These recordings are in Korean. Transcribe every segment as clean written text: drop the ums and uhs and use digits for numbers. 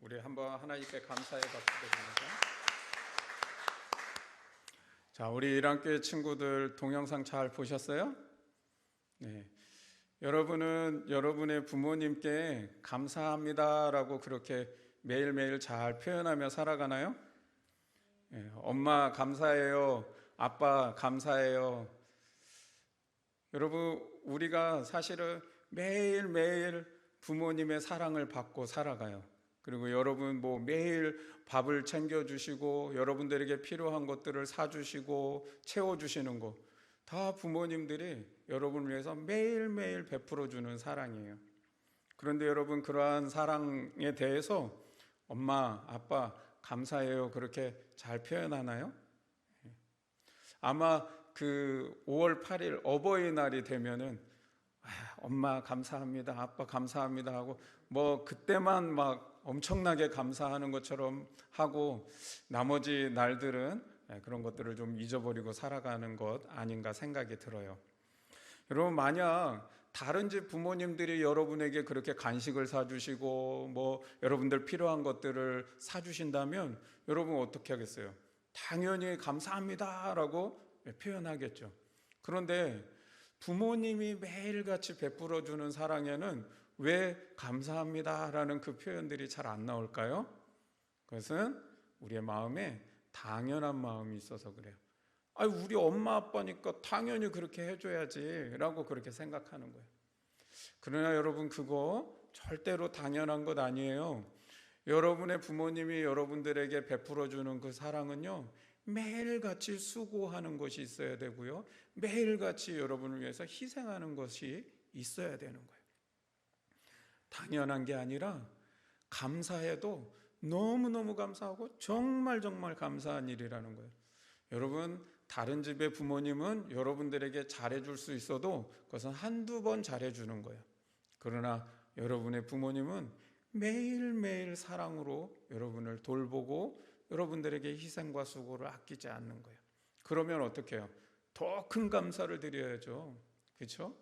우리 한번 하나님께 감사의 박수 드립니다. 자, 우리 일안교회 친구들 동영상 잘 보셨어요? 네. 여러분은 여러분의 부모님께 감사합니다라고 그렇게 매일매일 잘 표현하며 살아가나요? 네. 엄마 감사해요. 아빠 감사해요. 여러분, 우리가 사실은 매일매일 부모님의 사랑을 받고 살아가요. 그리고 여러분 매일 밥을 챙겨주시고 여러분들에게 필요한 것들을 사주시고 채워주시는 거 다 부모님들이 여러분을 위해서 매일매일 베풀어주는 사랑이에요. 그런데 여러분, 그러한 사랑에 대해서 엄마, 아빠 감사해요 그렇게 잘 표현하나요? 아마 그 5월 8일 어버이날이 되면은 엄마 감사합니다, 아빠 감사합니다 하고 그때만 막 엄청나게 감사하는 것처럼 하고 나머지 날들은 그런 것들을 좀 잊어버리고 살아가는 것 아닌가 생각이 들어요. 여러분, 만약 다른 집 부모님들이 여러분에게 그렇게 간식을 사주시고 여러분들 필요한 것들을 사주신다면 여러분 어떻게 하겠어요? 당연히 감사합니다라고 표현하겠죠. 그런데 부모님이 매일같이 베풀어주는 사랑에는 왜 감사합니다라는 그 표현들이 잘 안 나올까요? 그것은 우리의 마음에 당연한 마음이 있어서 그래요. 우리 엄마 아빠니까 당연히 그렇게 해줘야지 라고 그렇게 생각하는 거예요. 그러나 여러분, 그거 절대로 당연한 것 아니에요. 여러분의 부모님이 여러분들에게 베풀어주는 그 사랑은요, 매일같이 수고하는 것이 있어야 되고요, 매일같이 여러분을 위해서 희생하는 것이 있어야 되는 거예요. 당연한 게 아니라 감사해도 너무너무 감사하고 정말 감사한 일이라는 거예요. 여러분, 다른 집의 부모님은 여러분들에게 잘해줄 수 있어도 그것은 한두 번 잘해주는 거예요. 그러나 여러분의 부모님은 매일매일 사랑으로 여러분을 돌보고 여러분들에게 희생과 수고를 아끼지 않는 거예요. 그러면 어떻게 해요? 더 큰 감사를 드려야죠. 그렇죠?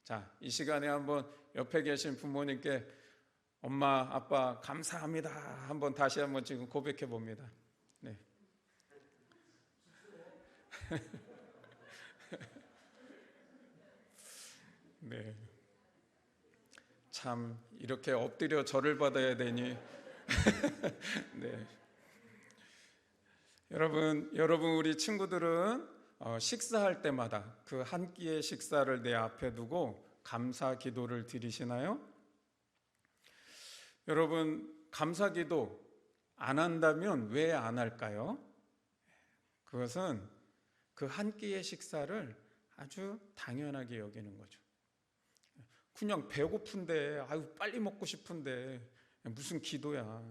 자, 이 시간에 한번 옆에 계신 부모님께 엄마, 아빠 감사합니다 한번 다시 한번 지금 고백해 봅니다. 네. 네. 참 이렇게 엎드려 절을 받아야 되니. 네. 여러분 우리 친구들은 식사할 때마다 그 한 끼의 식사를 내 앞에 두고 감사 기도를 드리시나요? 여러분, 감사 기도 안 한다면 왜 안 할까요? 그것은 그 한 끼의 식사를 아주 당연하게 여기는 거죠. 그냥 배고픈데 빨리 먹고 싶은데 무슨 기도야.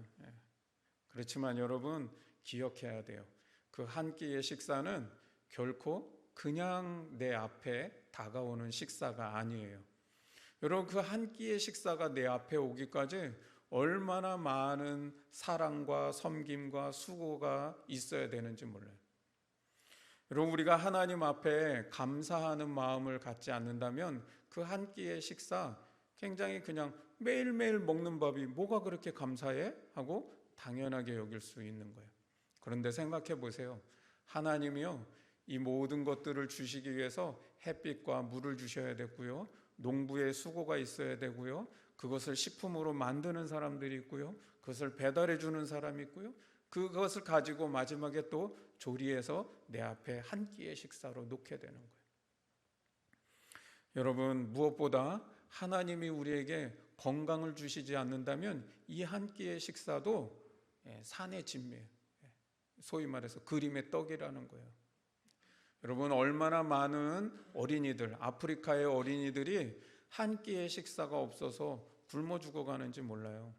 그렇지만 여러분, 기억해야 돼요. 그 한 끼의 식사는 결코 그냥 내 앞에 다가오는 식사가 아니에요. 여러분, 그 한 끼의 식사가 내 앞에 오기까지 얼마나 많은 사랑과 섬김과 수고가 있어야 되는지 몰라요. 여러분, 우리가 하나님 앞에 감사하는 마음을 갖지 않는다면 그 한 끼의 식사 굉장히 그냥 매일매일 먹는 밥이 뭐가 그렇게 감사해? 하고 당연하게 여길 수 있는 거예요. 그런데 생각해 보세요. 하나님이요, 이 모든 것들을 주시기 위해서 햇빛과 물을 주셔야 되고요, 농부의 수고가 있어야 되고요, 그것을 식품으로 만드는 사람들이 있고요, 그것을 배달해 주는 사람이 있고요, 그것을 가지고 마지막에 또 조리해서 내 앞에 한 끼의 식사로 놓게 되는 거예요. 여러분, 무엇보다 하나님이 우리에게 건강을 주시지 않는다면 이 한 끼의 식사도 산의 진미예요. 소위 말해서 그림의 떡이라는 거예요. 여러분, 얼마나 많은 어린이들, 아프리카의 어린이들이 한 끼의 식사가 없어서 굶어 죽어가는지 몰라요.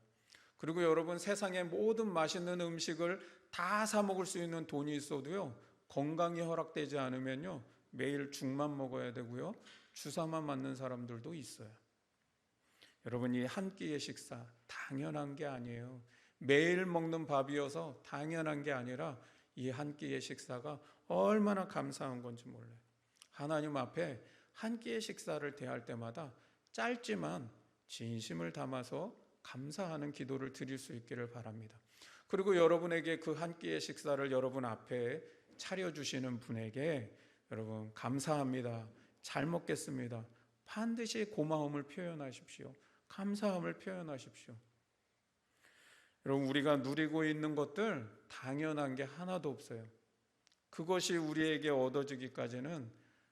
그리고 여러분, 세상의 모든 맛있는 음식을 다 사 먹을 수 있는 돈이 있어도요, 건강이 허락되지 않으면요, 매일 죽만 먹어야 되고요, 주사만 맞는 사람들도 있어요. 여러분, 이 한 끼의 식사 당연한 게 아니에요. 매일 먹는 밥이어서 당연한 게 아니라 이 한 끼의 식사가 얼마나 감사한 건지 몰라요. 하나님 앞에 한 끼의 식사를 대할 때마다 짧지만 진심을 담아서 감사하는 기도를 드릴 수 있기를 바랍니다. 그리고 여러분에게 그 한 끼의 식사를 여러분 앞에 차려주시는 분에게 여러분 감사합니다, 잘 먹겠습니다, 반드시 고마움을 표현하십시오. 감사함을 표현하십시오. 여러분, 우리가 누리고 있는 것들 당연한 게 하나도 없어요. 그것이 우리에게 얻어지기까지는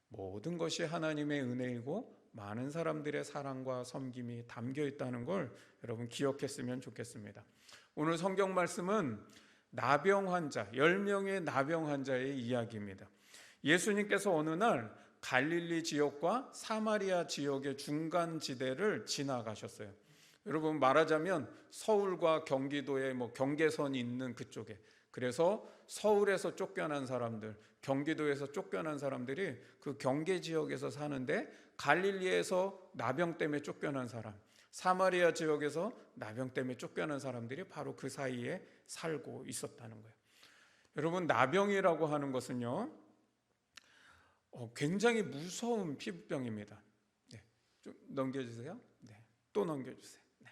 모든 것이 하나님의 은혜이고 많은 사람들의 사랑과 섬김이 담겨 있다는 걸 여러분 기억했으면 좋겠습니다. 오늘 성경 말씀은 나병 환자, 10명의 나병 환자의 이야기입니다. 예수님께서 어느 날 갈릴리 지역과 사마리아 지역의 중간 지대를 지나가셨어요. 여러분, 말하자면 서울과 경기도의 경계선이 있는 그쪽에, 그래서 서울에서 쫓겨난 사람들, 경기도에서 쫓겨난 사람들이 그 경계 지역에서 사는데, 갈릴리에서 나병 때문에 쫓겨난 사람, 사마리아 지역에서 나병 때문에 쫓겨난 사람들이 바로 그 사이에 살고 있었다는 거예요. 여러분, 나병이라고 하는 것은요, 굉장히 무서운 피부병입니다. 네, 좀 넘겨주세요. 네, 또 넘겨주세요. 네.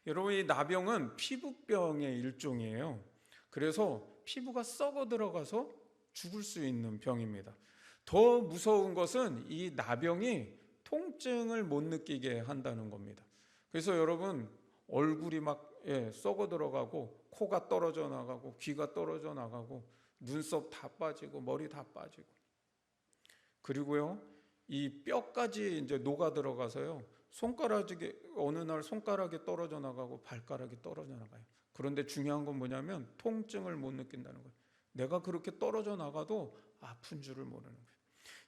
여러분, 이 나병은 피부병의 일종이에요. 그래서 피부가 썩어 들어가서 죽을 수 있는 병입니다. 더 무서운 것은 이 나병이 통증을 못 느끼게 한다는 겁니다. 그래서 여러분, 얼굴이 막 썩어 들어가고, 코가 떨어져 나가고, 귀가 떨어져 나가고, 눈썹 다 빠지고, 머리 다 빠지고, 그리고요, 이 뼈까지 이제 녹아 들어가서요, 손가락이 어느 날 손가락이 떨어져 나가고 발가락이 떨어져 나가요. 그런데 중요한 건 뭐냐면 통증을 못 느낀다는 거예요. 내가 그렇게 떨어져 나가도 아픈 줄을 모르는 거예요.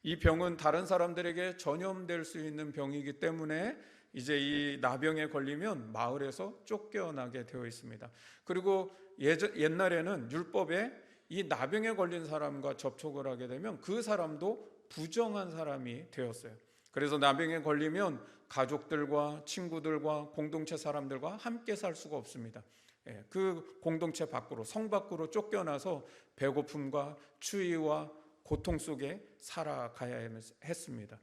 이 병은 다른 사람들에게 전염될 수 있는 병이기 때문에 이제 이 나병에 걸리면 마을에서 쫓겨나게 되어 있습니다. 그리고 옛날에는 율법에 이 나병에 걸린 사람과 접촉을 하게 되면 그 사람도 부정한 사람이 되었어요. 그래서 나병에 걸리면 가족들과 친구들과 공동체 사람들과 함께 살 수가 없습니다. 그 공동체 밖으로, 성 밖으로 쫓겨나서 배고픔과 추위와 고통 속에 살아가야 했습니다.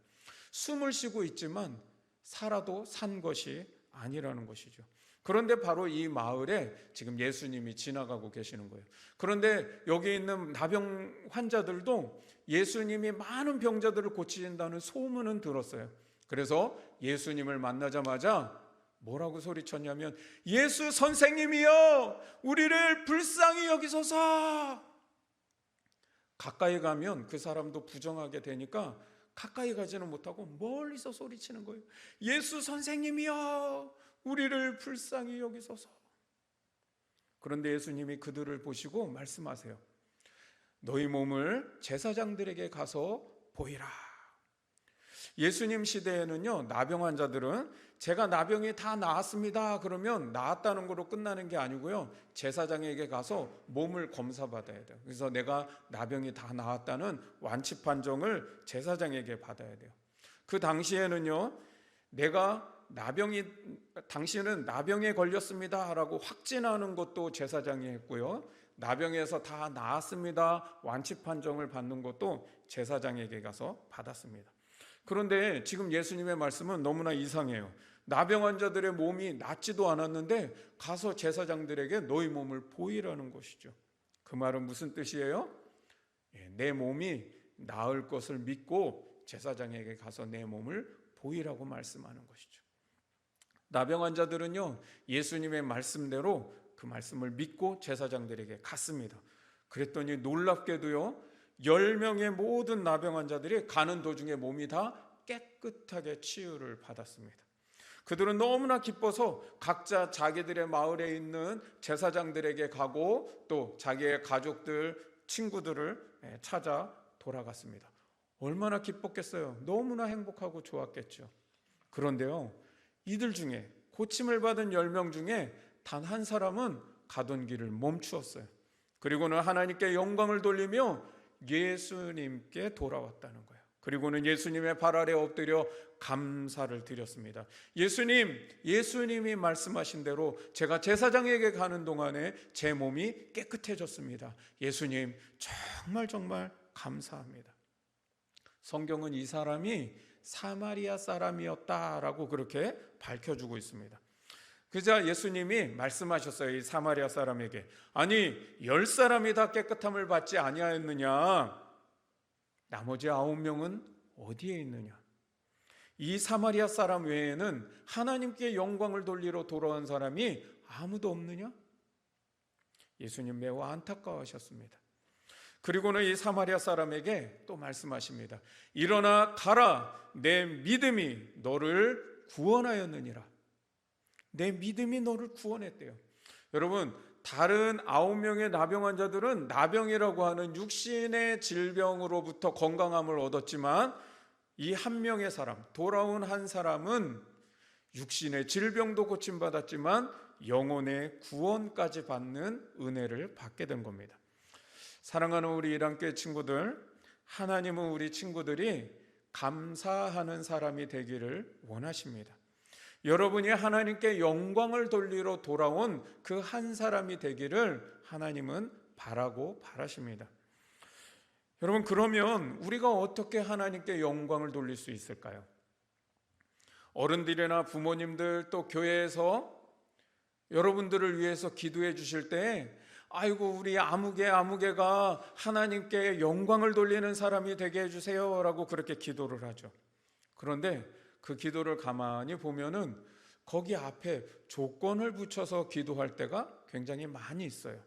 숨을 쉬고 있지만 살아도 산 것이 아니라는 것이죠. 그런데 바로 이 마을에 지금 예수님이 지나가고 계시는 거예요. 그런데 여기 있는 나병 환자들도 예수님이 많은 병자들을 고치신다는 소문은 들었어요. 그래서 예수님을 만나자마자 뭐라고 소리쳤냐면, 예수 선생님이여, 우리를 불쌍히 여기소서. 가까이 가면 그 사람도 부정하게 되니까 가까이 가지는 못하고 멀리서 소리치는 거예요. 예수 선생님이여, 우리를 불쌍히 여기소서. 그런데 예수님이 그들을 보시고 말씀하세요. 너희 몸을 제사장들에게 가서 보이라. 예수님 시대에는요, 나병 환자들은 제가 나병이 다 나았습니다 그러면 나았다는 거로 끝나는 게 아니고요, 제사장에게 가서 몸을 검사받아야 돼요. 그래서 내가 나병이 다 나았다는 완치 판정을 제사장에게 받아야 돼요. 그 당시에는요, 당신은 나병에 걸렸습니다 라고 확진하는 것도 제사장이 했고요, 나병에서 다 나았습니다 완치 판정을 받는 것도 제사장에게 가서 받았습니다. 그런데 지금 예수님의 말씀은 너무나 이상해요. 나병 환자들의 몸이 낫지도 않았는데 가서 제사장들에게 너희 몸을 보이라는 것이죠. 그 말은 무슨 뜻이에요? 내 몸이 나을 것을 믿고 제사장에게 가서 내 몸을 보이라고 말씀하는 것이죠. 나병 환자들은요, 예수님의 말씀대로 그 말씀을 믿고 제사장들에게 갔습니다. 그랬더니 놀랍게도요, 10명의 모든 나병 환자들이 가는 도중에 몸이 다 깨끗하게 치유를 받았습니다. 그들은 너무나 기뻐서 각자 자기들의 마을에 있는 제사장들에게 가고 또 자기의 가족들, 친구들을 찾아 돌아갔습니다. 얼마나 기뻤겠어요. 너무나 행복하고 좋았겠죠. 그런데요, 이들 중에 고침을 받은 10명 중에 단 한 사람은 가던 길을 멈추었어요. 그리고는 하나님께 영광을 돌리며 예수님께 돌아왔다는 거예요. 그리고는 예수님의 발 아래 엎드려 감사를 드렸습니다. 예수님이 말씀하신 대로 제가 제사장에게 가는 동안에 제 몸이 깨끗해졌습니다. 예수님, 정말 감사합니다. 성경은 이 사람이 사마리아 사람이었다라고 그렇게 밝혀주고 있습니다. 그자 예수님이 말씀하셨어요. 이 사마리아 사람에게. 아니 10사람이 다 깨끗함을 받지 아니하였느냐? 나머지 9명은 어디에 있느냐? 이 사마리아 사람 외에는 하나님께 영광을 돌리러 돌아온 사람이 아무도 없느냐? 예수님 매우 안타까워하셨습니다. 그리고는 이 사마리아 사람에게 또 말씀하십니다. 일어나 가라. 내 믿음이 너를 구원하였느니라. 내 믿음이 너를 구원했대요. 여러분, 다른 9명의 나병 환자들은 나병이라고 하는 육신의 질병으로부터 건강함을 얻었지만 이 한 명의 사람, 돌아온 한 사람은 육신의 질병도 고침받았지만 영혼의 구원까지 받는 은혜를 받게 된 겁니다. 사랑하는 우리 이랑교회 친구들, 하나님은 우리 친구들이 감사하는 사람이 되기를 원하십니다. 여러분이 하나님께 영광을 돌리러 돌아온 그 한 사람이 되기를 하나님은 바라고 바라십니다. 여러분, 그러면 우리가 어떻게 하나님께 영광을 돌릴 수 있을까요? 어른들이나 부모님들 또 교회에서 여러분들을 위해서 기도해 주실 때 아이고 우리 아무개가 하나님께 영광을 돌리는 사람이 되게 해주세요 라고 그렇게 기도를 하죠. 그런데 그 기도를 가만히 보면은 거기 앞에 조건을 붙여서 기도할 때가 굉장히 많이 있어요.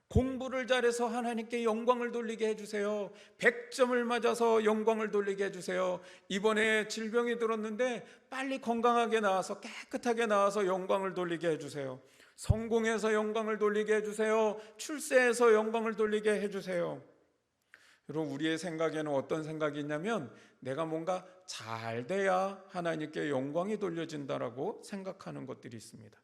공부를 잘해서 하나님께 영광을 돌리게 해주세요. 100점을 맞아서 영광을 돌리게 해주세요. 이번에 질병이 들었는데 빨리 건강하게 나와서 깨끗하게 나와서 영광을 돌리게 해주세요. 성공해서 영광을 돌리게 해주세요. 출세해서 영광을 돌리게 해주세요. 여러분, 우리의 생각에는 어떤 생각이 있냐면 내가 뭔가 잘 돼야 하나님께 영광이 돌려진다라고 생각하는 것들이 있습니다.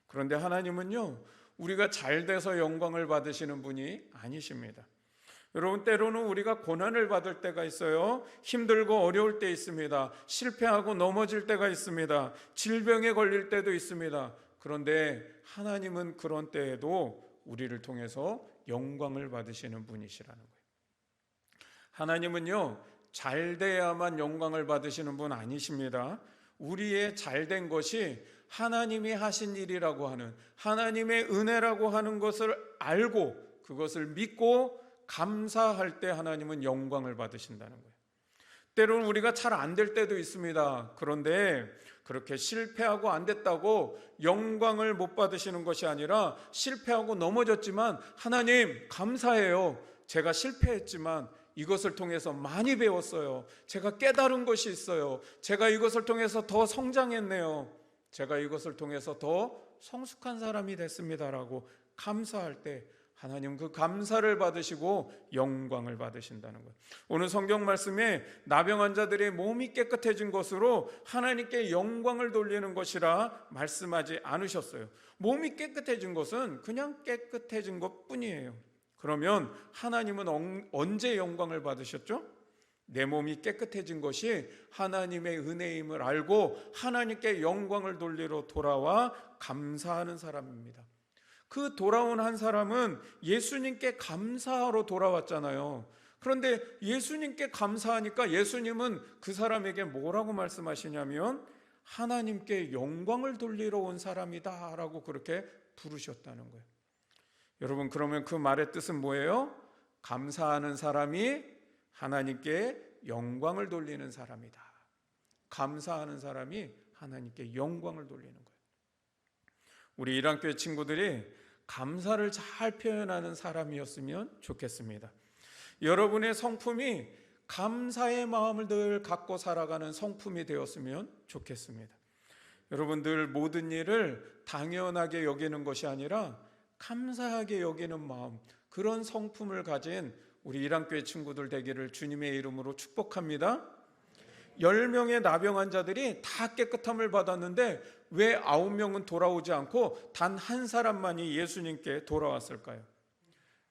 그런데 하나님은요, 우리가 잘 돼서 영광을 받으시는 분이 아니십니다. 여러분, 때로는 우리가 고난을 받을 때가 있어요. 힘들고 어려울 때 있습니다. 실패하고 넘어질 때가 있습니다. 질병에 걸릴 때도 있습니다. 그런데 하나님은 그런 때에도 우리를 통해서 영광을 받으시는 분이시라는 거예요. 하나님은요, 잘 돼야만 영광을 받으시는 분 아니십니다. 우리의 잘된 것이 하나님이 하신 일이라고 하는, 하나님의 은혜라고 하는 것을 알고 그것을 믿고 감사할 때 하나님은 영광을 받으신다는 거예요. 때로는 우리가 잘 안 될 때도 있습니다. 그런데 그렇게 실패하고 안 됐다고 영광을 못 받으시는 것이 아니라 실패하고 넘어졌지만 하나님 감사해요. 제가 실패했지만 이것을 통해서 많이 배웠어요. 제가 깨달은 것이 있어요. 제가 이것을 통해서 더 성장했네요. 제가 이것을 통해서 더 성숙한 사람이 됐습니다라고 감사할 때 하나님 그 감사를 받으시고 영광을 받으신다는 거예요. 오늘 성경 말씀에 나병 환자들의 몸이 깨끗해진 것으로 하나님께 영광을 돌리는 것이라 말씀하지 않으셨어요. 몸이 깨끗해진 것은 그냥 깨끗해진 것뿐이에요. 그러면 하나님은 언제 영광을 받으셨죠? 내 몸이 깨끗해진 것이 하나님의 은혜임을 알고 하나님께 영광을 돌리러 돌아와 감사하는 사람입니다. 그 돌아온 한 사람은 예수님께 감사하러 돌아왔잖아요. 그런데 예수님께 감사하니까 예수님은 그 사람에게 뭐라고 말씀하시냐면 하나님께 영광을 돌리러 온 사람이다 라고 그렇게 부르셨다는 거예요. 여러분, 그러면 그 말의 뜻은 뭐예요? 감사하는 사람이 하나님께 영광을 돌리는 사람이다. 감사하는 사람이 하나님께 영광을 돌리는 거예요. 우리 이랑교회 친구들이 감사를 잘 표현하는 사람이었으면 좋겠습니다. 여러분의 성품이 감사의 마음을 늘 갖고 살아가는 성품이 되었으면 좋겠습니다. 여러분, 늘 모든 일을 당연하게 여기는 것이 아니라 감사하게 여기는 마음, 그런 성품을 가진 우리 이랑교회 친구들 되기를 주님의 이름으로 축복합니다. 10명의 나병 환자들이 다 깨끗함을 받았는데 왜 9명은 돌아오지 않고 단 한 사람만이 예수님께 돌아왔을까요?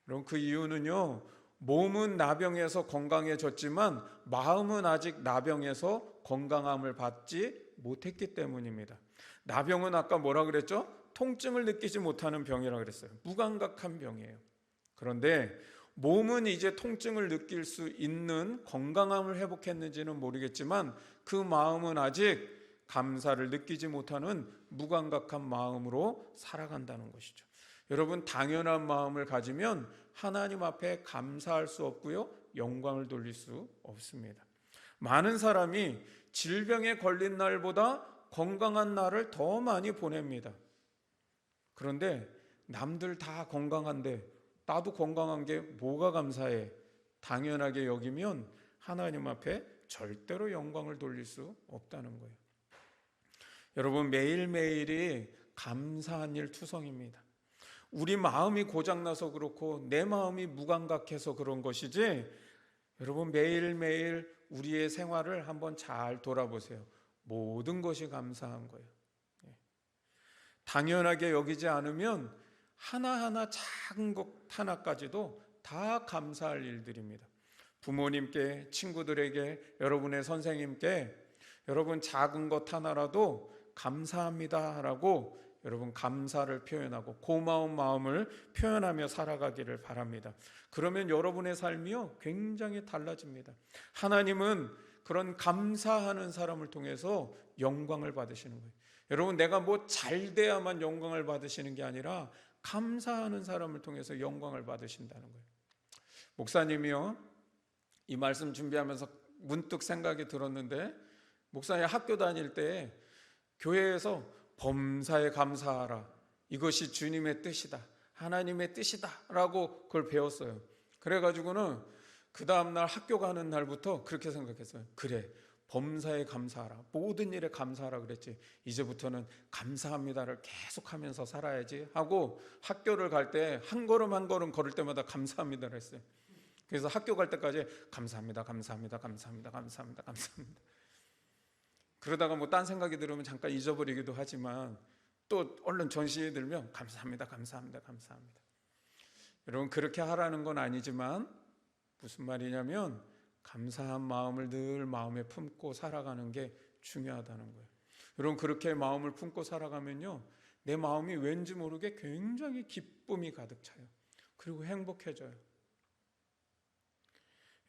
그럼 그 이유는요, 몸은 나병에서 건강해졌지만 마음은 아직 나병에서 건강함을 받지 못했기 때문입니다. 나병은 아까 뭐라 그랬죠? 통증을 느끼지 못하는 병이라고 그랬어요. 무감각한 병이에요. 그런데 몸은 이제 통증을 느낄 수 있는 건강함을 회복했는지는 모르겠지만 그 마음은 아직 감사를 느끼지 못하는 무감각한 마음으로 살아간다는 것이죠. 여러분, 당연한 마음을 가지면 하나님 앞에 감사할 수 없고요, 영광을 돌릴 수 없습니다. 많은 사람이 질병에 걸린 날보다 건강한 날을 더 많이 보냅니다. 그런데 남들 다 건강한데 나도 건강한 게 뭐가 감사해? 당연하게 여기면 하나님 앞에 절대로 영광을 돌릴 수 없다는 거예요. 여러분, 매일매일이 감사한 일 투성입니다. 우리 마음이 고장나서 그렇고 내 마음이 무감각해서 그런 것이지, 여러분, 매일매일 우리의 생활을 한번 잘 돌아보세요. 모든 것이 감사한 거예요. 당연하게 여기지 않으면 하나하나 작은 것 하나까지도 다 감사할 일들입니다. 부모님께, 친구들에게, 여러분의 선생님께 여러분 작은 것 하나라도 감사합니다 라고 여러분 감사를 표현하고 고마운 마음을 표현하며 살아가기를 바랍니다. 그러면 여러분의 삶이요 굉장히 달라집니다. 하나님은 그런 감사하는 사람을 통해서 영광을 받으시는 거예요. 여러분, 내가 뭐 잘 돼야만 영광을 받으시는 게 아니라 감사하는 사람을 통해서 영광을 받으신다는 거예요. 목사님이요, 이 말씀 준비하면서 문득 생각이 들었는데, 목사님 학교 다닐 때 교회에서 범사에 감사하라, 이것이 주님의 뜻이다, 하나님의 뜻이다 라고 그걸 배웠어요. 그래가지고는 그 다음날 학교 가는 날부터 그렇게 생각했어요. 그래, 범사에 감사하라, 모든 일에 감사하라 그랬지, 이제부터는 감사합니다를 계속하면서 살아야지 하고 학교를 갈 때 한 걸음 한 걸음 걸을 때마다 감사합니다를 했어요. 그래서 학교 갈 때까지 감사합니다, 감사합니다, 감사합니다, 감사합니다, 감사합니다. 그러다가 뭐 딴 생각이 들으면 잠깐 잊어버리기도 하지만 또 얼른 전시에 들면 감사합니다, 감사합니다, 감사합니다. 여러분, 그렇게 하라는 건 아니지만 무슨 말이냐면 감사한 마음을 늘 마음에 품고 살아가는 게 중요하다는 거예요. 여러분, 그렇게 마음을 품고 살아가면요 내 마음이 왠지 모르게 굉장히 기쁨이 가득 차요. 그리고 행복해져요.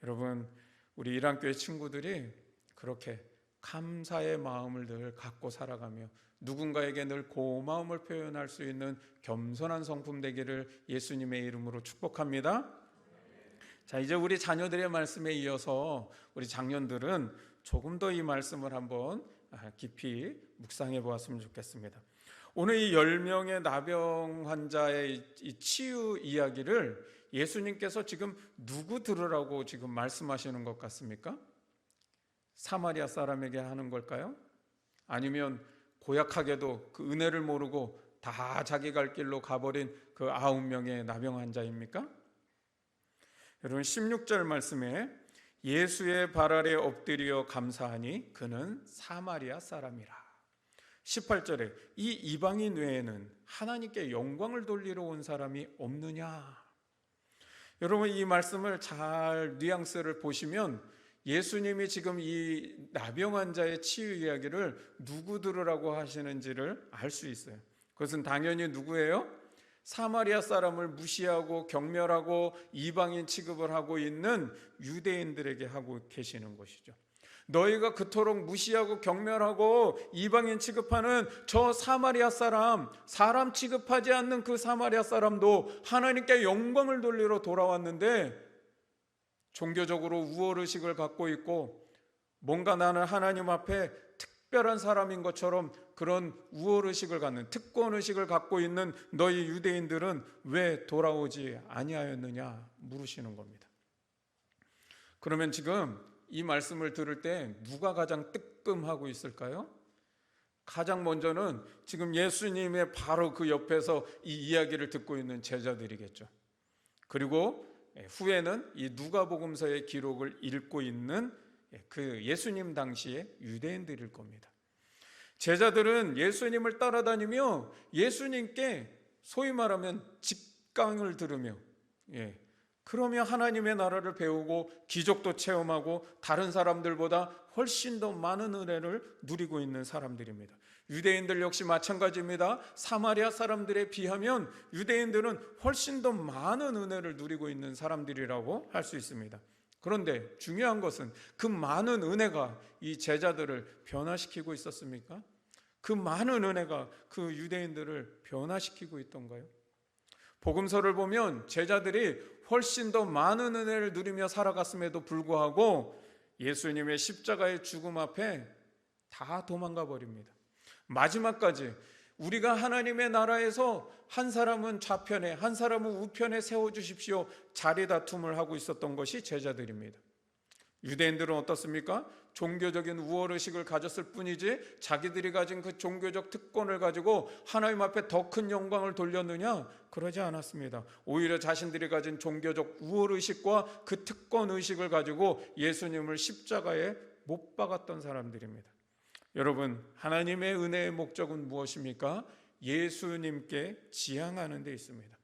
여러분, 우리 일안교회 친구들이 그렇게 감사의 마음을 늘 갖고 살아가며 누군가에게 늘 고마움을 표현할 수 있는 겸손한 성품 되기를 예수님의 이름으로 축복합니다. 자, 이제 우리 자녀들의 말씀에 이어서 우리 장년들은 조금 더 이 말씀을 한번 깊이 묵상해 보았으면 좋겠습니다. 오늘 이 10명의 나병 환자의 이 치유 이야기를 예수님께서 지금 누구 들으라고 지금 말씀하시는 것 같습니까? 사마리아 사람에게 하는 걸까요? 아니면 고약하게도 그 은혜를 모르고 다 자기 갈 길로 가버린 그 9명의 나병 환자입니까? 여러분, 16절 말씀에 예수의 발 아래 엎드려 감사하니 그는 사마리아 사람이라. 18절에 이 이방인 외에는 하나님께 영광을 돌리러 온 사람이 없느냐. 여러분, 이 말씀을 잘 뉘앙스를 보시면 예수님이 지금 이 나병 환자의 치유 이야기를 누구 들으라고 하시는지를 알 수 있어요. 그것은 당연히 누구예요? 사마리아 사람을 무시하고 경멸하고 이방인 취급을 하고 있는 유대인들에게 하고 계시는 것이죠. 너희가 그토록 무시하고 경멸하고 이방인 취급하는 저 사마리아 사람 취급하지 않는 그 사마리아 사람도 하나님께 영광을 돌리러 돌아왔는데 종교적으로 우월의식을 갖고 있고 뭔가 나는 하나님 앞에 특별한 사람인 것처럼 그런 우월의식을 갖는 특권의식을 갖고 있는 너희 유대인들은 왜 돌아오지 아니하였느냐 물으시는 겁니다. 그러면 지금 이 말씀을 들을 때 누가 가장 뜨끔하고 있을까요? 가장 먼저는 지금 예수님의 바로 그 옆에서 이 이야기를 듣고 있는 제자들이겠죠. 그리고 후에는 이 누가복음서의 기록을 읽고 있는 그 예수님 당시의 유대인들일 겁니다. 제자들은 예수님을 따라다니며 예수님께 소위 말하면 직강을 들으며 그러며 하나님의 나라를 배우고 기적도 체험하고 다른 사람들보다 훨씬 더 많은 은혜를 누리고 있는 사람들입니다. 유대인들 역시 마찬가지입니다. 사마리아 사람들에 비하면 유대인들은 훨씬 더 많은 은혜를 누리고 있는 사람들이라고 할 수 있습니다. 그런데 중요한 것은 그 많은 은혜가 이 제자들을 변화시키고 있었습니까? 그 많은 은혜가 그 유대인들을 변화시키고 있던가요? 복음서를 보면 제자들이 훨씬 더 많은 은혜를 누리며 살아갔음에도 불구하고 예수님의 십자가의 죽음 앞에 다 도망가 버립니다. 마지막까지 우리가 하나님의 나라에서 한 사람은 좌편에 한 사람은 우편에 세워주십시오 자리 다툼을 하고 있었던 것이 제자들입니다. 유대인들은 어떻습니까? 종교적인 우월의식을 가졌을 뿐이지 자기들이 가진 그 종교적 특권을 가지고 하나님 앞에 더 큰 영광을 돌렸느냐? 그러지 않았습니다. 오히려 자신들이 가진 종교적 우월의식과 그 특권의식을 가지고 예수님을 십자가에 못 박았던 사람들입니다. 여러분, 하나님의 은혜의 목적은 무엇입니까? 예수님께 지향하는 데 있습니다.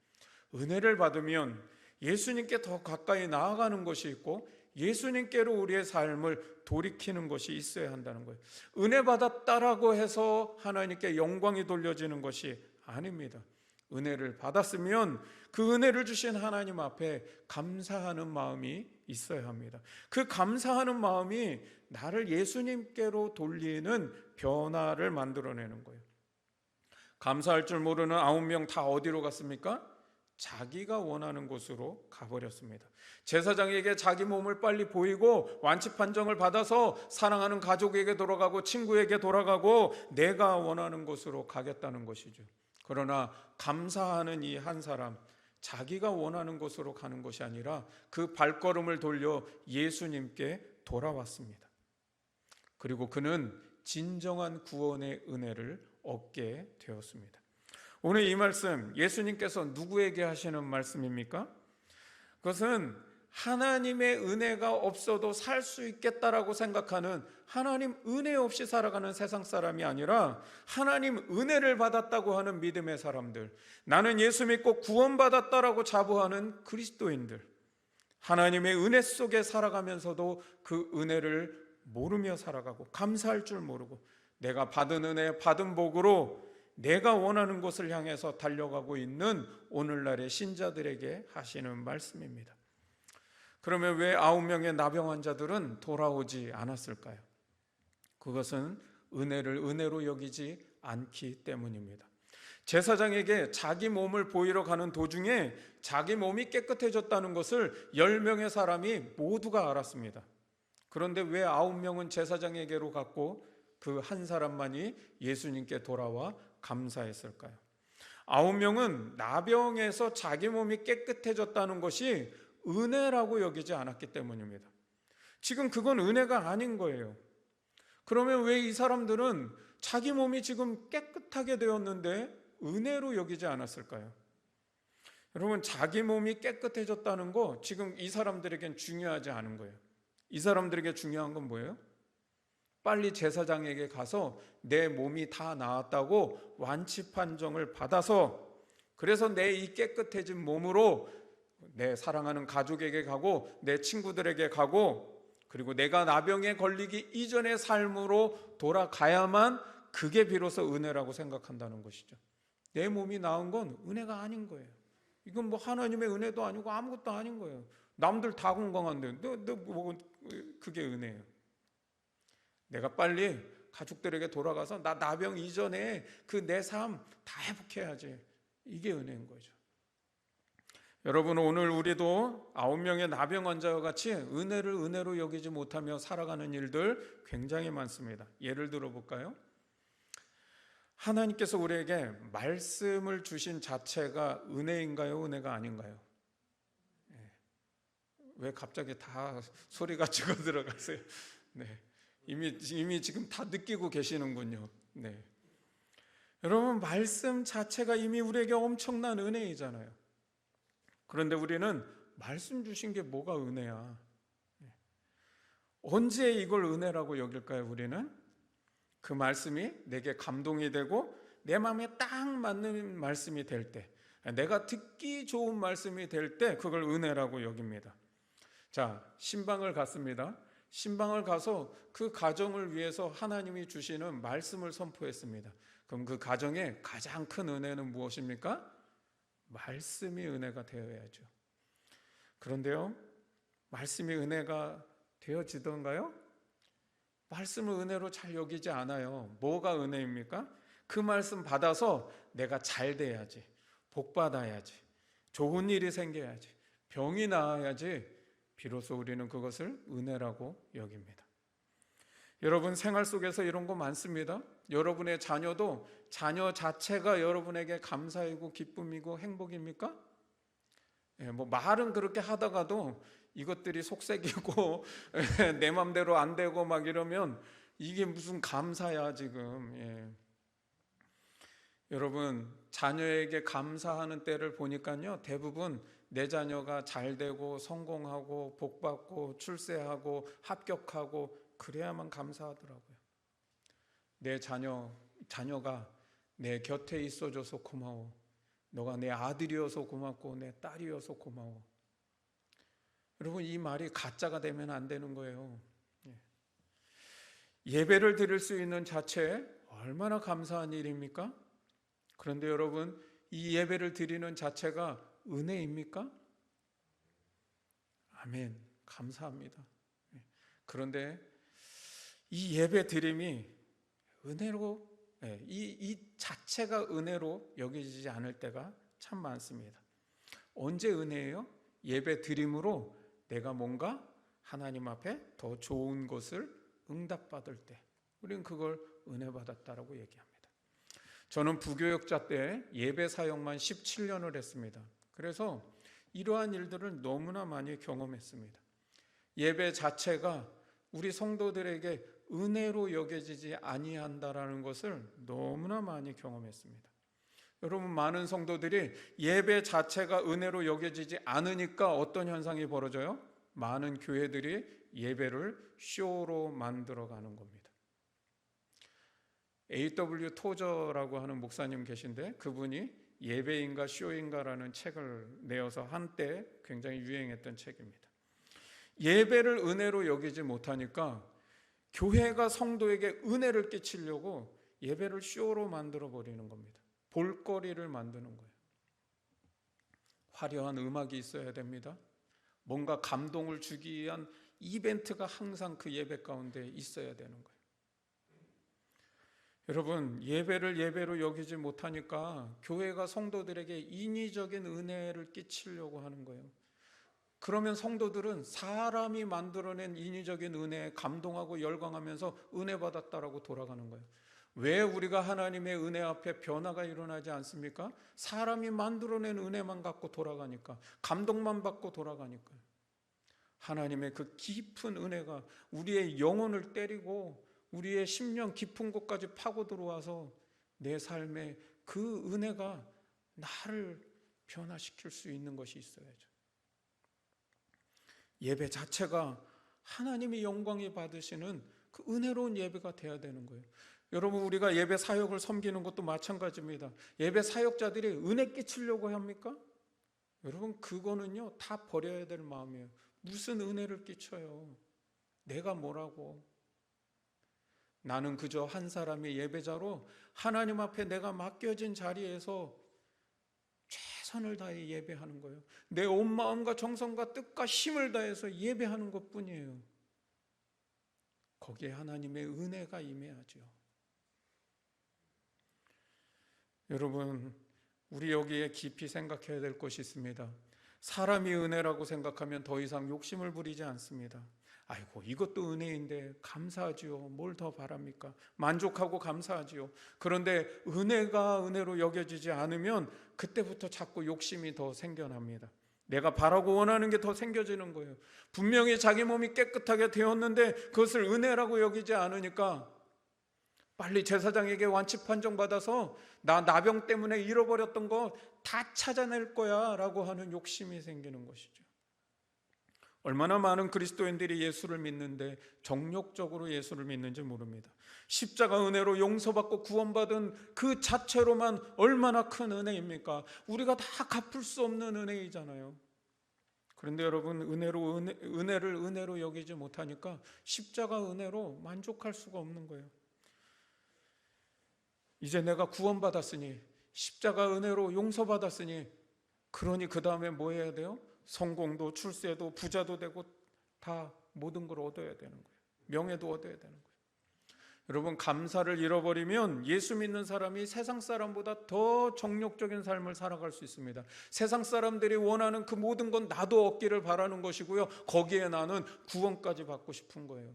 은혜를 받으면 예수님께 더 가까이 나아가는 것이 있고 예수님께로 우리의 삶을 돌이키는 것이 있어야 한다는 거예요. 은혜 받았다라고 해서 하나님께 영광이 돌려지는 것이 아닙니다. 은혜를 받았으면 그 은혜를 주신 하나님 앞에 감사하는 마음이 있어야 합니다. 그 감사하는 마음이 나를 예수님께로 돌리는 변화를 만들어내는 거예요. 감사할 줄 모르는 9명 다 어디로 갔습니까? 자기가 원하는 곳으로 가버렸습니다. 제사장에게 자기 몸을 빨리 보이고 완치 판정을 받아서 사랑하는 가족에게 돌아가고 친구에게 돌아가고 내가 원하는 곳으로 가겠다는 것이죠. 그러나 감사하는 이 한 사람, 자기가 원하는 곳으로 가는 것이 아니라 그 발걸음을 돌려 예수님께 돌아왔습니다. 그리고 그는 진정한 구원의 은혜를 얻게 되었습니다. 오늘 이 말씀 예수님께서 누구에게 하시는 말씀입니까? 그것은 하나님의 은혜가 없어도 살 수 있겠다라고 생각하는 하나님 은혜 없이 살아가는 세상 사람이 아니라 하나님 은혜를 받았다고 하는 믿음의 사람들, 나는 예수 믿고 구원받았다라고 자부하는 그리스도인들, 하나님의 은혜 속에 살아가면서도 그 은혜를 모르며 살아가고 감사할 줄 모르고 내가 받은 은혜, 받은 복으로 내가 원하는 곳을 향해서 달려가고 있는 오늘날의 신자들에게 하시는 말씀입니다. 그러면 왜 9명의 나병 환자들은 돌아오지 않았을까요? 그것은 은혜를 은혜로 여기지 않기 때문입니다. 제사장에게 자기 몸을 보이러 가는 도중에 자기 몸이 깨끗해졌다는 것을 10명의 사람이 모두가 알았습니다. 그런데 왜 9명은 제사장에게로 갔고 그 한 사람만이 예수님께 돌아와 감사했을까요? 9명은 나병에서 자기 몸이 깨끗해졌다는 것이 은혜라고 여기지 않았기 때문입니다. 지금 그건 은혜가 아닌 거예요. 그러면 왜 이 사람들은 자기 몸이 지금 깨끗하게 되었는데 은혜로 여기지 않았을까요? 여러분, 자기 몸이 깨끗해졌다는 거 지금 이 사람들에겐 중요하지 않은 거예요. 이 사람들에게 중요한 건 뭐예요? 빨리 제사장에게 가서 내 몸이 다 나았다고 완치 판정을 받아서 그래서 내 이 깨끗해진 몸으로 내 사랑하는 가족에게 가고 내 친구들에게 가고 그리고 내가 나병에 걸리기 이전의 삶으로 돌아가야만 그게 비로소 은혜라고 생각한다는 것이죠. 내 몸이 나은 건 은혜가 아닌 거예요. 이건 뭐 하나님의 은혜도 아니고 아무것도 아닌 거예요. 남들 다 건강한데 뭐 그게 은혜예요. 내가 빨리 가족들에게 돌아가서 나 나병 이전에 그 내 삶 다 회복해야지. 이게 은혜인 거죠. 여러분, 오늘 우리도 9명의 나병 환자와 같이 은혜를 은혜로 여기지 못하며 살아가는 일들 굉장히 많습니다. 예를 들어 볼까요? 하나님께서 우리에게 말씀을 주신 자체가 은혜인가요? 은혜가 아닌가요? 왜 갑자기 다 소리가 죽어 들어가세요? 네. 이미 지금 다 느끼고 계시는군요. 네. 여러분, 말씀 자체가 이미 우리에게 엄청난 은혜이잖아요. 그런데 우리는 말씀 주신 게 뭐가 은혜야? 언제 이걸 은혜라고 여길까요? 우리는 그 말씀이 내게 감동이 되고 내 마음에 딱 맞는 말씀이 될 때, 내가 듣기 좋은 말씀이 될 때 그걸 은혜라고 여깁니다. 자, 신방을 갔습니다. 신방을 가서 그 가정을 위해서 하나님이 주시는 말씀을 선포했습니다. 그럼 그 가정의 가장 큰 은혜는 무엇입니까? 말씀이 은혜가 되어야죠. 그런데요, 말씀이 은혜가 되어지던가요? 말씀을 은혜로 잘 여기지 않아요. 뭐가 은혜입니까? 그 말씀 받아서 내가 잘 돼야지, 복 받아야지, 좋은 일이 생겨야지, 병이 나아야지 비로소 우리는 그것을 은혜라고 여깁니다. 여러분 생활 속에서 이런 거 많습니다. 여러분의 자녀도 자녀 자체가 여러분에게 감사이고 기쁨이고 행복입니까? 뭐 말은 그렇게 하다가도 이것들이 속색이고 내 맘대로 안 되고 막 이러면 이게 무슨 감사야 지금. 여러분 자녀에게 감사하는 때를 보니까요, 대부분 내 자녀가 잘 되고 성공하고 복받고 출세하고 합격하고 그래야만 감사하더라고요. 내 자녀가 내 곁에 있어줘서 고마워. 너가 내 아들이어서 고맙고 내 딸이어서 고마워. 여러분 이 말이 가짜가 되면 안 되는 거예요. 예배를 드릴 수 있는 자체 얼마나 감사한 일입니까? 그런데 여러분 이 예배를 드리는 자체가 은혜입니까? 아멘, 감사합니다. 그런데 이 예배 드림이 은혜로, 이 자체가 은혜로 여겨지지 않을 때가 참 많습니다. 언제 은혜예요? 예배 드림으로 내가 뭔가 하나님 앞에 더 좋은 것을 응답받을 때 우리는 그걸 은혜 받았다라고 얘기합니다. 저는 부교역자 때 예배 사역만 17년을 했습니다. 그래서 이러한 일들을 너무나 많이 경험했습니다. 예배 자체가 우리 성도들에게 은혜로 여겨지지 아니한다라는 것을 너무나 많이 경험했습니다. 여러분 많은 성도들이 예배 자체가 은혜로 여겨지지 않으니까 어떤 현상이 벌어져요? 많은 교회들이 예배를 쇼로 만들어가는 겁니다. A.W. 토저라고 하는 목사님 계신데 그분이 예배인가 쇼인가라는 책을 내어서 한때 굉장히 유행했던 책입니다. 예배를 은혜로 여기지 못하니까 교회가 성도에게 은혜를 끼치려고 예배를 쇼로 만들어 버리는 겁니다. 볼거리를 만드는 거예요. 화려한 음악이 있어야 됩니다. 뭔가 감동을 주기 위한 이벤트가 항상 그 예배 가운데 있어야 되는 거예요. 여러분 예배를 예배로 여기지 못하니까 교회가 성도들에게 인위적인 은혜를 끼치려고 하는 거예요. 그러면 성도들은 사람이 만들어낸 인위적인 은혜에 감동하고 열광하면서 은혜 받았다라고 돌아가는 거예요. 왜 우리가 하나님의 은혜 앞에 변화가 일어나지 않습니까? 사람이 만들어낸 은혜만 갖고 돌아가니까, 감동만 받고 돌아가니까요. 하나님의 그 깊은 은혜가 우리의 영혼을 때리고 우리의 심령 깊은 곳까지 파고 들어와서 내 삶에 그 은혜가 나를 변화시킬 수 있는 것이 있어야죠. 예배 자체가 하나님이 영광이 받으시는 그 은혜로운 예배가 돼야 되는 거예요. 여러분 우리가 예배 사역을 섬기는 것도 마찬가지입니다. 예배 사역자들이 은혜 끼치려고 합니까? 여러분 그거는요 다 버려야 될 마음이에요. 무슨 은혜를 끼쳐요? 내가 뭐라고? 나는 그저 한 사람의 예배자로 하나님 앞에 내가 맡겨진 자리에서 최선을 다해 예배하는 거예요. 내 온 마음과 정성과 뜻과 힘을 다해서 예배하는 것뿐이에요. 거기에 하나님의 은혜가 임해야죠. 여러분 우리 여기에 깊이 생각해야 될 것이 있습니다. 사람이 은혜라고 생각하면 더 이상 욕심을 부리지 않습니다. 아이고 이것도 은혜인데 감사하지요. 뭘 더 바랍니까? 만족하고 감사하지요. 그런데 은혜가 은혜로 여겨지지 않으면 그때부터 자꾸 욕심이 더 생겨납니다. 내가 바라고 원하는 게 더 생겨지는 거예요. 분명히 자기 몸이 깨끗하게 되었는데 그것을 은혜라고 여기지 않으니까 빨리 제사장에게 완치 판정 받아서 나 나병 때문에 잃어버렸던 거 다 찾아낼 거야 라고 하는 욕심이 생기는 것이죠. 얼마나 많은 그리스도인들이 예수를 믿는데 정욕적으로 예수를 믿는지 모릅니다. 십자가 은혜로 용서받고 구원받은 그 자체로만 얼마나 큰 은혜입니까? 우리가 다 갚을 수 없는 은혜이잖아요. 그런데 여러분 은혜를 은혜로 여기지 못하니까 십자가 은혜로 만족할 수가 없는 거예요. 이제 내가 구원받았으니 십자가 은혜로 용서받았으니 그러니 그 다음에 뭐 해야 돼요? 성공도 출세도 부자도 되고 다 모든 걸 얻어야 되는 거예요. 명예도 얻어야 되는 거예요. 여러분, 감사를 잃어버리면 예수 믿는 사람이 세상 사람보다 더 정욕적인 삶을 살아갈 수 있습니다. 세상 사람들이 원하는 그 모든 건 나도 얻기를 바라는 것이고요, 거기에 나는 구원까지 받고 싶은 거예요.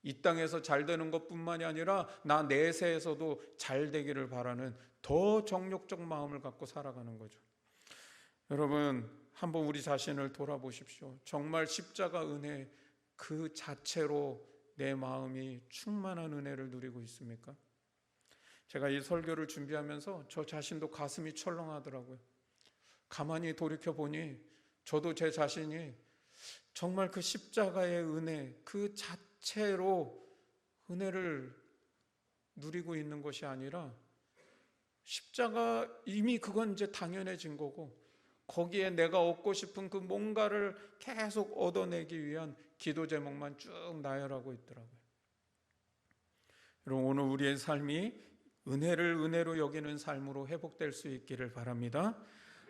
이 땅에서 잘 되는 것뿐만이 아니라 나 내세에서도 잘 되기를 바라는 더 정욕적 마음을 갖고 살아가는 거죠. 여러분, 한번 우리 자신을 돌아보십시오. 정말 십자가 은혜 그 자체로 내 마음이 충만한 은혜를 누리고 있습니까? 제가 이 설교를 준비하면서 저 자신도 가슴이 철렁하더라고요. 가만히 돌이켜보니 저도 제 자신이 정말 그 십자가의 은혜 그 자체로 은혜를 누리고 있는 것이 아니라, 십자가 이미 그건 이제 당연해진 거고, 거기에 내가 얻고 싶은 그 뭔가를 계속 얻어내기 위한 기도 제목만 쭉 나열하고 있더라고요. 여러분, 오늘 우리의 삶이 은혜를 은혜로 여기는 삶으로 회복될 수 있기를 바랍니다.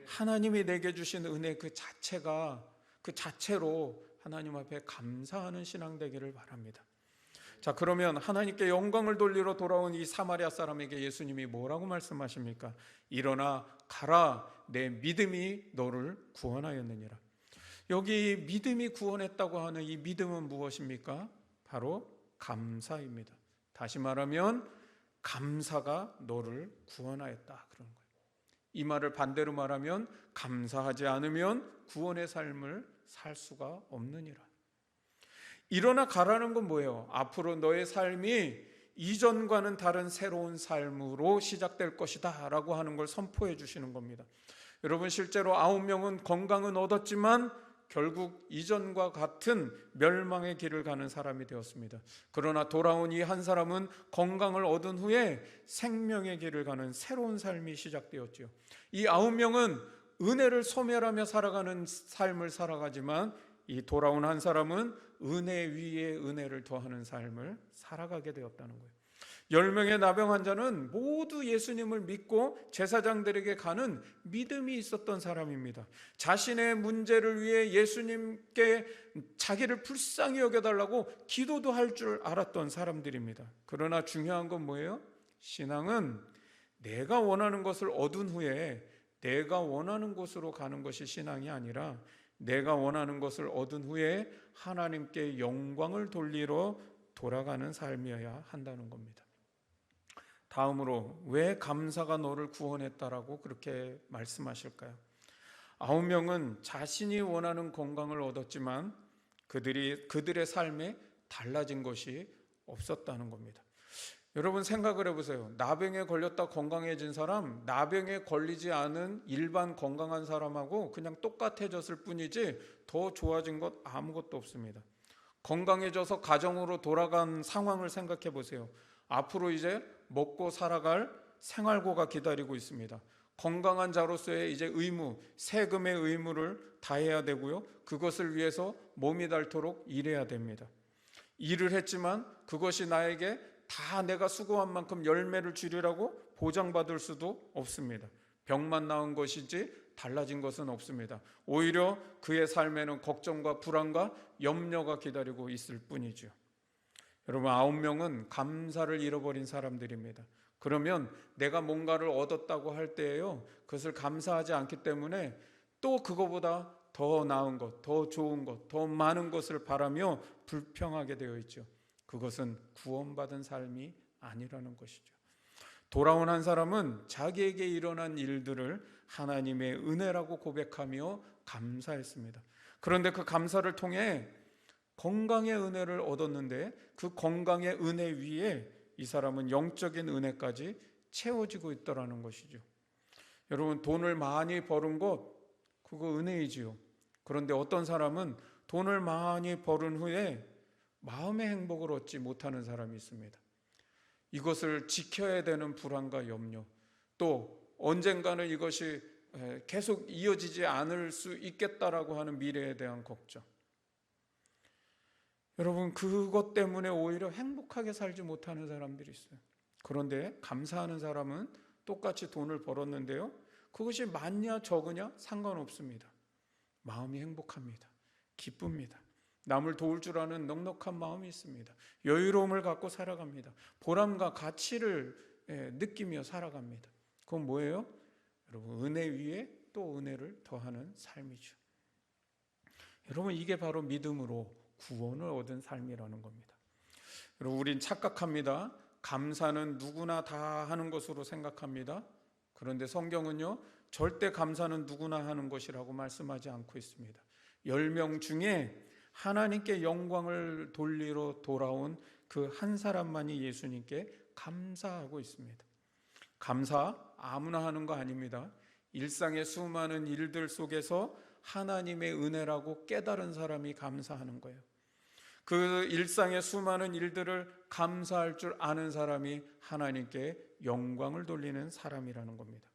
하나님이 내게 주신 은혜 그 자체가, 그 자체로 하나님 앞에 감사하는 신앙 되기를 바랍니다. 자, 그러면 하나님께 영광을 돌리러 돌아온 이 사마리아 사람에게 예수님이 뭐라고 말씀하십니까? 일어나 가라, 내 믿음이 너를 구원하였느니라. 여기 믿음이 구원했다고 하는 이 믿음은 무엇입니까? 바로 감사입니다. 다시 말하면 감사가 너를 구원하였다 그런 거예요. 이 말을 반대로 말하면 감사하지 않으면 구원의 삶을 살 수가 없느니라. 일어나 가라는 건 뭐예요? 앞으로 너의 삶이 이전과는 다른 새로운 삶으로 시작될 것이다 라고 하는 걸 선포해 주시는 겁니다. 여러분, 실제로 9명은 건강은 얻었지만 결국 이전과 같은 멸망의 길을 가는 사람이 되었습니다. 그러나 돌아온 이 한 사람은 건강을 얻은 후에 생명의 길을 가는 새로운 삶이 시작되었죠. 이 9명은 은혜를 소멸하며 살아가는 삶을 살아가지만, 이 돌아온 한 사람은 은혜 위에 은혜를 더하는 삶을 살아가게 되었다는 거예요. 10명의 나병 환자는 모두 예수님을 믿고 제사장들에게 가는 믿음이 있었던 사람입니다. 자신의 문제를 위해 예수님께 자기를 불쌍히 여겨달라고 기도도 할 줄 알았던 사람들입니다. 그러나 중요한 건 뭐예요? 신앙은 내가 원하는 것을 얻은 후에 내가 원하는 곳으로 가는 것이 신앙이 아니라, 내가 원하는 것을 얻은 후에 하나님께 영광을 돌리러 돌아가는 삶이어야 한다는 겁니다. 다음으로 왜 감사가 너를 구원했다라고 그렇게 말씀하실까요? 9명은 자신이 원하는 건강을 얻었지만 그들의 삶에 달라진 것이 없었다는 겁니다. 여러분, 생각을 해보세요. 나병에 걸렸다 건강해진 사람, 나병에 걸리지 않은 일반 건강한 사람하고 그냥 똑같아졌을 뿐이지 더 좋아진 것 아무것도 없습니다. 건강해져서 가정으로 돌아간 상황을 생각해 보세요. 앞으로 이제 먹고 살아갈 생활고가 기다리고 있습니다. 건강한 자로서의 이제 의무, 세금의 의무를 다해야 되고요, 그것을 위해서 몸이 닳도록 일해야 됩니다. 일을 했지만 그것이 나에게 다 내가 수고한 만큼 열매를 주리라고 보장받을 수도 없습니다. 병만 나은 것이지 달라진 것은 없습니다. 오히려 그의 삶에는 걱정과 불안과 염려가 기다리고 있을 뿐이죠. 여러분, 9명은 감사를 잃어버린 사람들입니다. 그러면 내가 뭔가를 얻었다고 할 때에요, 그것을 감사하지 않기 때문에 또 그거보다 더 나은 것, 더 좋은 것, 더 많은 것을 바라며 불평하게 되어 있죠. 그것은 구원받은 삶이 아니라는 것이죠. 돌아온 한 사람은 자기에게 일어난 일들을 하나님의 은혜라고 고백하며 감사했습니다. 그런데 그 감사를 통해 건강의 은혜를 얻었는데, 그 건강의 은혜 위에 이 사람은 영적인 은혜까지 채워지고 있다는 것이죠. 여러분, 돈을 많이 버는 것, 그거 은혜이지요. 그런데 어떤 사람은 돈을 많이 벌은 후에 마음의 행복을 얻지 못하는 사람이 있습니다. 이것을 지켜야 되는 불안과 염려, 또 언젠가는 이것이 계속 이어지지 않을 수 있겠다라고 하는 미래에 대한 걱정. 여러분, 그것 때문에 오히려 행복하게 살지 못하는 사람들이 있어요. 그런데 감사하는 사람은 똑같이 돈을 벌었는데요, 그것이 많냐 적으냐 상관없습니다. 마음이 행복합니다. 기쁩니다. 남을 도울 줄 아는 넉넉한 마음이 있습니다. 여유로움을 갖고 살아갑니다. 보람과 가치를 느끼며 살아갑니다. 그건 뭐예요? 여러분, 은혜 위에 또 은혜를 더하는 삶이죠. 여러분, 이게 바로 믿음으로 구원을 얻은 삶이라는 겁니다. 여러분, 우린 착각합니다. 감사는 누구나 다 하는 것으로 생각합니다. 그런데 성경은요, 절대 감사는 누구나 하는 것이라고 말씀하지 않고 있습니다. 10명 중에 하나님께 영광을 돌리러 돌아온 그 한 사람만이 예수님께 감사하고 있습니다. 감사 아무나 하는 거 아닙니다. 일상의 수많은 일들 속에서 하나님의 은혜라고 깨달은 사람이 감사하는 거예요. 그 일상의 수많은 일들을 감사할 줄 아는 사람이 하나님께 영광을 돌리는 사람이라는 겁니다.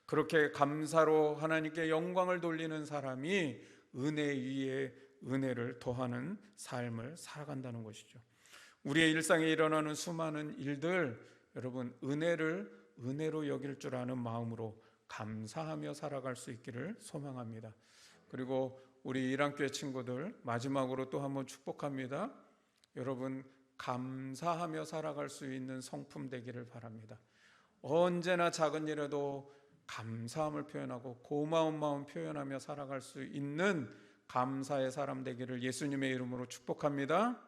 그렇게 감사로 하나님께 영광을 돌리는 사람이 은혜 위에 은혜를 더하는 삶을 살아간다는 것이죠. 우리의 일상에 일어나는 수많은 일들, 여러분, 은혜로 여길 줄 아는 마음으로 감사하며 살아갈 수 있기를 소망합니다. 그리고 우리 일안교회 친구들 마지막으로 또 한번 축복합니다. 여러분, 감사하며 살아갈 수 있는 성품 되기를 바랍니다. 언제나 작은 일에도 감사함을 표현하고 고마운 마음 표현하며 살아갈 수 있는 감사의 사람 되기를 예수님의 이름으로 축복합니다.